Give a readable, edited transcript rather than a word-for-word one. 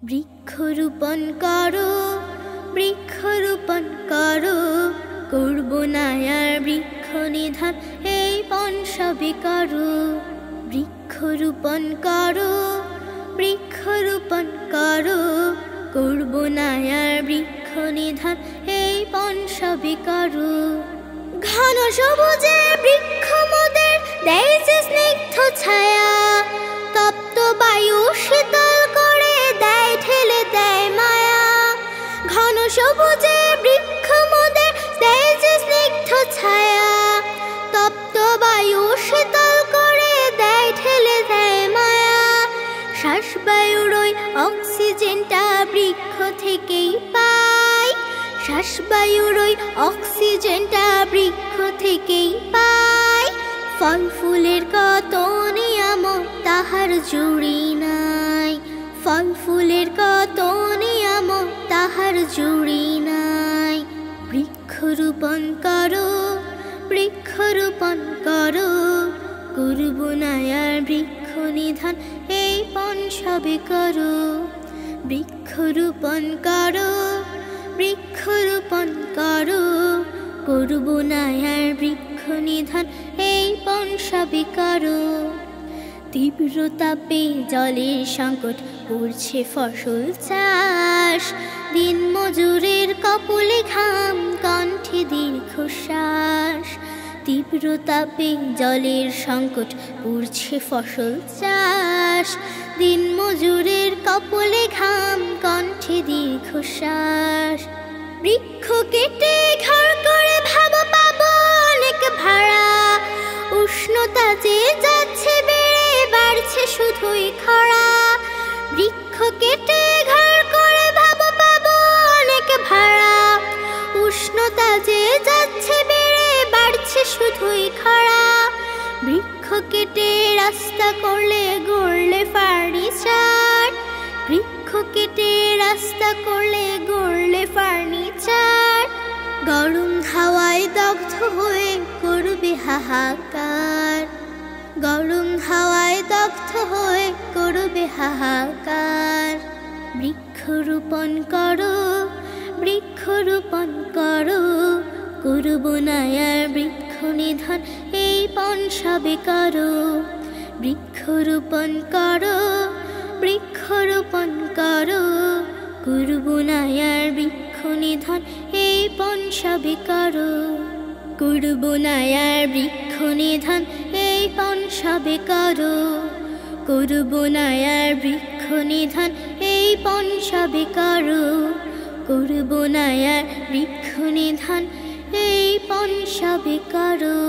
বৃক্ষরোপণ করো, বৃক্ষরোপণ করো, করব না আর বৃক্ষ নিধন, এই পণ সবে করো। বৃক্ষরোপণ করো, বৃক্ষরোপণ করো, করব না আর বৃক্ষ নিধন, এই পণ সবে করো। ঘন সবুজের বৃক্ষ মোদের দেয় যে স্নিগ্ধ ছায়া, তপ্ত বায়ু শীতল করে দেয় ঠেলে দেয় মায়া। ঘন সবুজের বৃক্ষ মোদের দেয় যে স্নিগ্ধ ছায়া, তপ্ত বায়ু শীতল করে দেয় ঠেলে দেয় মায়া। শ্বাসবায়ুর ওই অক্সিজেনটা বৃক্ষ থেকেই পাই, শ্বাসবায়ুর ওই অক্সিজেনটা বৃক্ষ থেকেই পাই। ফল ফুলের কত নিয়ামত তাহার জুড়ি নাই, ফল ফুলের কত নিয়ামত তাহার জুড়ি নাই। বৃক্ষরোপণ করো, বৃক্ষরোপণ করো, করব না আর বৃক্ষ নিধন, এই পণ সবে করো। বৃক্ষরোপণ করো, বৃক্ষরোপণ করো, করব না আর বৃক্ষ নিধন, এই পণ সবে করো। তীব্র তাপে জলের সংকট পড়ছে ফসল চাষ, দিন মজুরের কপলে ঘাম কণ্ঠে দীর্ঘশ্বাস। তীব্র তাপে জলের সংকট পড়ছে ফসল চাষ, দিন মজুরের কপলে ঘাম কণ্ঠে দীর্ঘশ্বাস। বৃক্ষ কেটে ঘর করে ভাবো পাবো অনেক ভাড়া, উষ্ণতা যে যাচ্ছে বেড়ে বাড়ছে শুধুই খরা। বৃক্ষ কেটে ঘর করে ভাবো পাবো অনেক ভাড়া, উষ্ণতা যে যাচ্ছে বেড়ে বাড়ছে শুধুই খরা। বৃক্ষ কেটে রাস্তা করলে গড়লে ফার্নিচার, বৃক্ষ কেটে রাস্তা করলে গড়লে ফার্নিচার। গরম হাওয়ায় দগ্ধ হয়ে করবে হাহাকার, গরম হাওয়ায় দগ্ধ হয়ে করবে হাহাকার। বৃক্ষরোপণ করো, বৃক্ষরোপণ করো, করব না আর বৃক্ষ নিধন, এই পণ সবে করো। বৃক্ষরোপণ করো, বৃক্ষরোপণ করো, করব না আর বৃক্ষ নিধন, এই পণ সবে করো। করব না আর বৃক্ষ নিধন, এই পণ সবে করো। করব না আর বৃক্ষ নিধন, এই পণ সবে করো। করব না আর বৃক্ষ নিধন, এই পণ সবে করো।